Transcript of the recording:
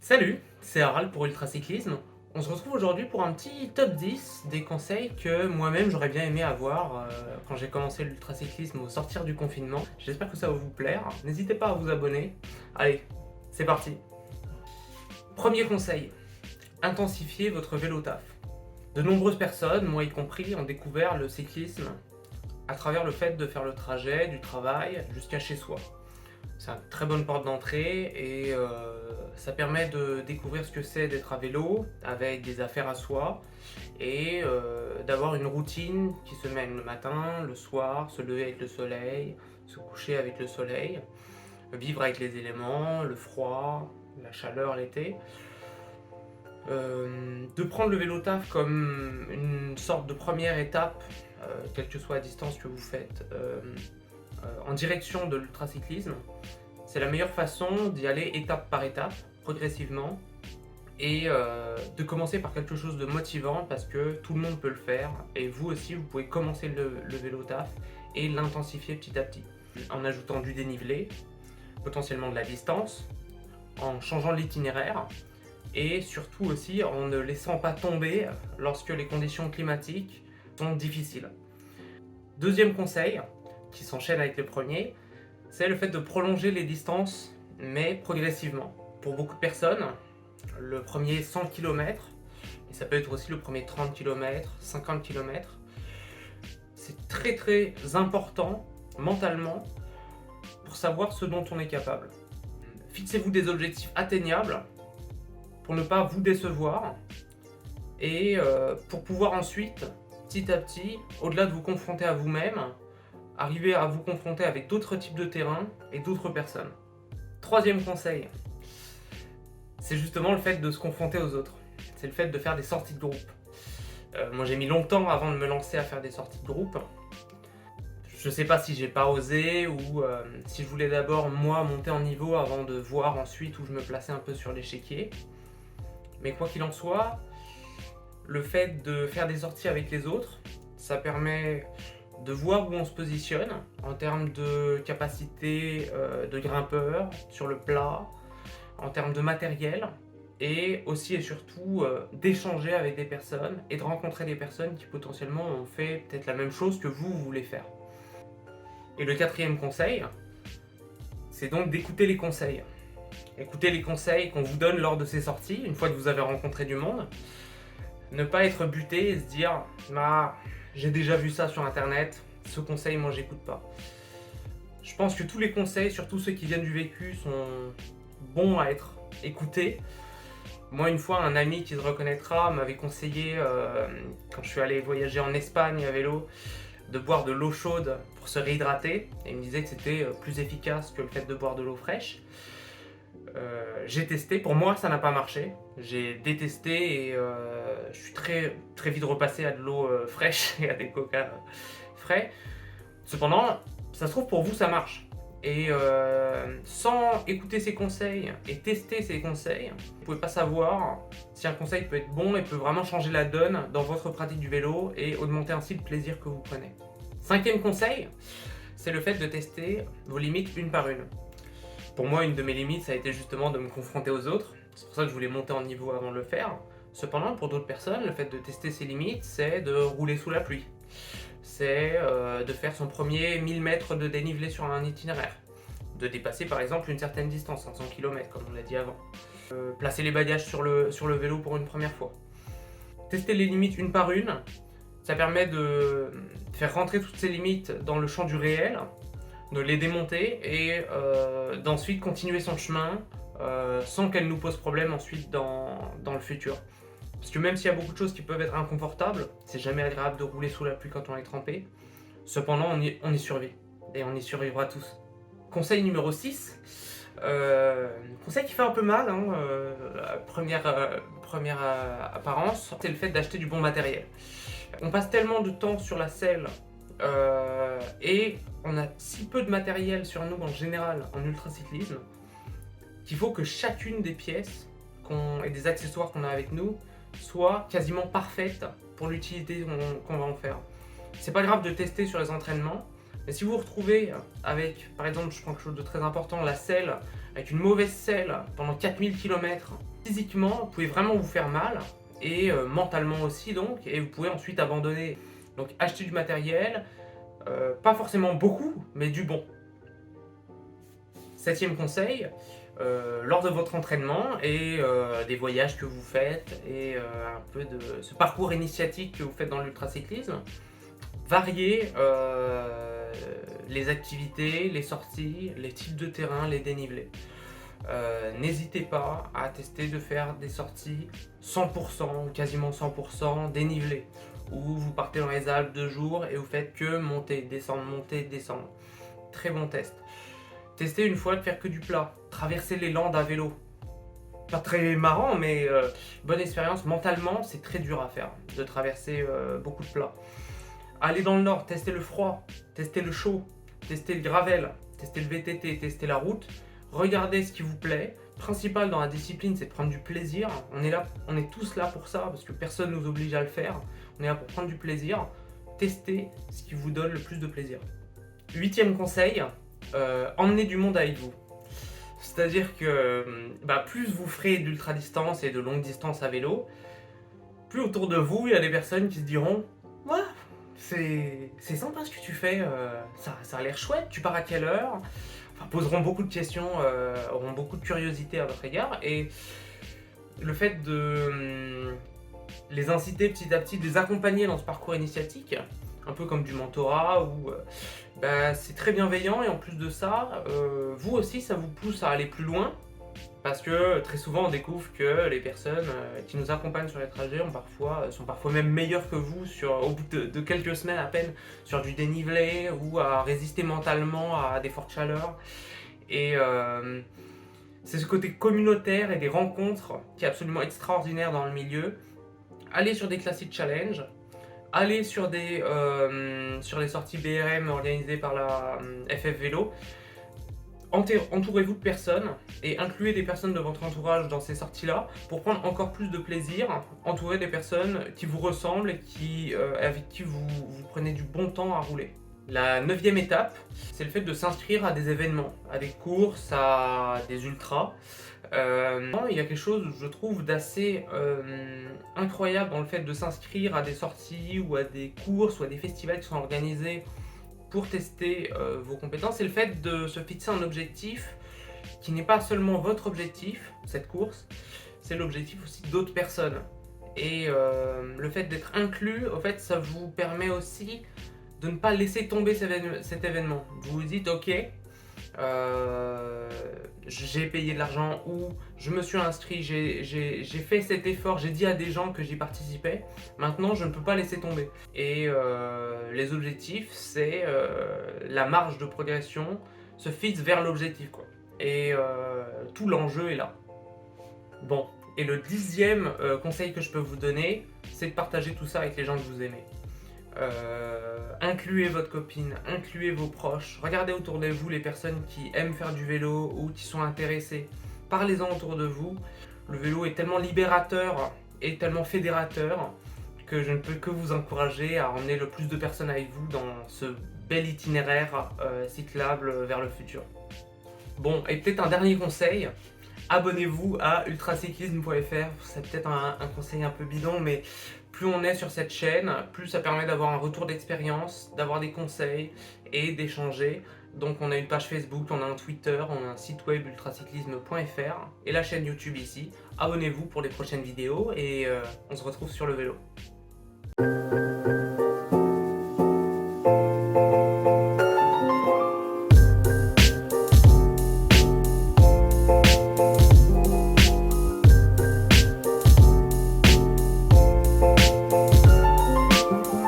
Salut, c'est Harald pour Ultracyclisme. On se retrouve aujourd'hui pour un petit top 10 des conseils que moi-même j'aurais bien aimé avoir quand j'ai commencé l'ultracyclisme au sortir du confinement. J'espère que ça va vous plaire. N'hésitez pas à vous abonner. Allez, c'est parti. Premier conseil, intensifiez votre vélo taf. De nombreuses personnes, moi y compris, ont découvert le cyclisme à travers le fait de faire le trajet du travail jusqu'à chez soi. C'est une très bonne porte d'entrée et ça permet de découvrir ce que c'est d'être à vélo avec des affaires à soi et d'avoir une routine qui se mène le matin, le soir, se lever avec le soleil, se coucher avec le soleil, vivre avec les éléments, le froid, la chaleur l'été. De prendre le vélo taf comme une sorte de première étape, quelle que soit la distance que vous faites, en direction de l'ultracyclisme, c'est la meilleure façon d'y aller étape par étape, progressivement, et de commencer par quelque chose de motivant parce que tout le monde peut le faire, et vous aussi vous pouvez commencer le vélo taf et l'intensifier petit à petit, en ajoutant du dénivelé, potentiellement de la distance, en changeant l'itinéraire, et surtout aussi en ne laissant pas tomber lorsque les conditions climatiques sont difficiles. Deuxième conseil, qui s'enchaîne avec le premier, c'est le fait de prolonger les distances, mais progressivement. Pour beaucoup de personnes, le premier 100 km, et ça peut être aussi le premier 30 km, 50 km, c'est très très important mentalement pour savoir ce dont on est capable. Fixez-vous des objectifs atteignables pour ne pas vous décevoir et pour pouvoir ensuite, petit à petit, au-delà de vous confronter à vous-même, arriver à vous confronter avec d'autres types de terrains et d'autres personnes. Troisième conseil, c'est justement le fait de se confronter aux autres. C'est le fait de faire des sorties de groupe. Moi j'ai mis longtemps avant de me lancer à faire des sorties de groupe. Je sais pas si j'ai pas osé ou si je voulais d'abord moi monter en niveau avant de voir ensuite où je me plaçais un peu sur l'échiquier. Mais quoi qu'il en soit, le fait de faire des sorties avec les autres, ça permet de voir où on se positionne en termes de capacité de grimpeur sur le plat, en termes de matériel, et aussi et surtout d'échanger avec des personnes et de rencontrer des personnes qui potentiellement ont fait peut-être la même chose que vous voulez faire. Et le quatrième conseil, c'est donc d'écouter les conseils. Écoutez les conseils qu'on vous donne lors de ces sorties, une fois que vous avez rencontré du monde. Ne pas être buté et se dire « Ah, j'ai déjà vu ça sur internet, ce conseil moi j'écoute pas ». Je pense que tous les conseils, surtout ceux qui viennent du vécu, sont bons à être écoutés. Moi une fois un ami qui se reconnaîtra m'avait conseillé, quand je suis allé voyager en Espagne à vélo, de boire de l'eau chaude pour se réhydrater, et il me disait que c'était plus efficace que le fait de boire de l'eau fraîche. J'ai testé, pour moi ça n'a pas marché, j'ai détesté et je suis très vite repassé à de l'eau fraîche et à des coca frais. Cependant, ça se trouve pour vous ça marche. Et sans écouter ces conseils et tester ces conseils, vous ne pouvez pas savoir si un conseil peut être bon et peut vraiment changer la donne dans votre pratique du vélo et augmenter ainsi le plaisir que vous prenez. Cinquième conseil, c'est le fait de tester vos limites une par une. Pour moi, une de mes limites, ça a été justement de me confronter aux autres. C'est pour ça que je voulais monter en niveau avant de le faire. Cependant, pour d'autres personnes, le fait de tester ses limites, c'est de rouler sous la pluie. C'est de faire son premier 1000 mètres de dénivelé sur un itinéraire. De dépasser par exemple une certaine distance, 500 km comme on l'a dit avant. Placer les bagages sur le vélo pour une première fois. Tester les limites une par une, ça permet de faire rentrer toutes ces limites dans le champ du réel, de les démonter et d'ensuite continuer son chemin sans qu'elle nous pose problème ensuite dans le futur. Parce que même s'il y a beaucoup de choses qui peuvent être inconfortables, c'est jamais agréable de rouler sous la pluie quand on est trempé. Cependant, on y survit et on y survivra tous. Conseil numéro 6, conseil qui fait un peu mal, hein, à première apparence, c'est le fait d'acheter du bon matériel. On passe tellement de temps sur la selle et on a si peu de matériel sur nous en général en ultracyclisme qu'il faut que chacune des pièces et des accessoires qu'on a avec nous soit quasiment parfaite pour l'utilité qu'on va en faire. C'est pas grave de tester sur les entraînements, mais si vous vous retrouvez avec, par exemple, je prends quelque chose de très important, la selle, avec une mauvaise selle pendant 4000 km Physiquement, vous pouvez vraiment vous faire mal, et mentalement aussi donc, et vous pouvez ensuite abandonner. Donc acheter du matériel, pas forcément beaucoup, mais du bon. Septième conseil, lors de votre entraînement et des voyages que vous faites et un peu de ce parcours initiatique que vous faites dans l'ultracyclisme, variez les activités, les sorties, les types de terrain, les dénivelés. N'hésitez pas à tester de faire des sorties 100% ou quasiment 100% dénivelées, où vous partez dans les Alpes 2 jours et vous faites que monter, descendre. Très bon test. Testez une fois de faire que du plat, traverser les Landes à vélo. Pas très marrant, mais bonne expérience. Mentalement, c'est très dur à faire, de traverser beaucoup de plats. Allez dans le nord, testez le froid, testez le chaud, testez le gravel, testez le VTT, testez la route. Regardez ce qui vous plaît. Principal dans la discipline, c'est de prendre du plaisir. On est tous là pour ça, parce que personne ne nous oblige à le faire. On est là pour prendre du plaisir. Testez ce qui vous donne le plus de plaisir. 8e conseil, emmenez du monde avec vous. C'est-à-dire que plus vous ferez d'ultra distance et de longue distance à vélo, plus autour de vous, il y a des personnes qui se diront « Ouais, c'est sympa ce que tu fais, ça a l'air chouette, tu pars à quelle heure ?» Enfin, poseront beaucoup de questions, auront beaucoup de curiosité à votre égard. Et le fait de les inciter petit à petit, de les accompagner dans ce parcours initiatique, un peu comme du mentorat, où c'est très bienveillant, et en plus de ça, vous aussi, ça vous pousse à aller plus loin, parce que très souvent on découvre que les personnes qui nous accompagnent sur les trajets sont parfois même meilleures que vous au bout de quelques semaines à peine sur du dénivelé, ou à résister mentalement à des fortes chaleurs. Et c'est ce côté communautaire et des rencontres qui est absolument extraordinaire dans le milieu. Allez sur des classiques challenge, allez sur les sorties BRM organisées par la FF Vélo. Entourez-vous de personnes et incluez des personnes de votre entourage dans ces sorties-là pour prendre encore plus de plaisir. Entourez des personnes qui vous ressemblent et avec qui vous prenez du bon temps à rouler. La 9e étape, c'est le fait de s'inscrire à des événements, à des courses, à des ultras. Il y a quelque chose, je trouve, d'assez incroyable dans le fait de s'inscrire à des sorties ou à des courses ou à des festivals qui sont organisés pour tester vos compétences. C'est le fait de se fixer un objectif qui n'est pas seulement votre objectif, cette course, c'est l'objectif aussi d'autres personnes. Et le fait d'être inclus, en fait, ça vous permet aussi de ne pas laisser tomber cet événement. Vous vous dites, ok, j'ai payé de l'argent, ou je me suis inscrit, j'ai fait cet effort, j'ai dit à des gens que j'y participais, maintenant je ne peux pas laisser tomber. Et les objectifs, c'est la marge de progression se fixe vers l'objectif, quoi. Et tout l'enjeu est là. Bon, et le 10e conseil que je peux vous donner, c'est de partager tout ça avec les gens que vous aimez. Incluez votre copine, incluez vos proches, regardez autour de vous les personnes qui aiment faire du vélo ou qui sont intéressées, parlez-en autour de vous. Le vélo est tellement libérateur et tellement fédérateur que je ne peux que vous encourager à emmener le plus de personnes avec vous dans ce bel itinéraire cyclable vers le futur. Bon, et peut-être un dernier conseil, abonnez-vous à ultracyclisme.fr. C'est peut-être un conseil un peu bidon, mais plus on est sur cette chaîne, plus ça permet d'avoir un retour d'expérience, d'avoir des conseils et d'échanger. Donc on a une page Facebook, on a un Twitter, on a un site web ultracyclisme.fr et la chaîne YouTube ici. Abonnez-vous pour les prochaines vidéos et on se retrouve sur le vélo.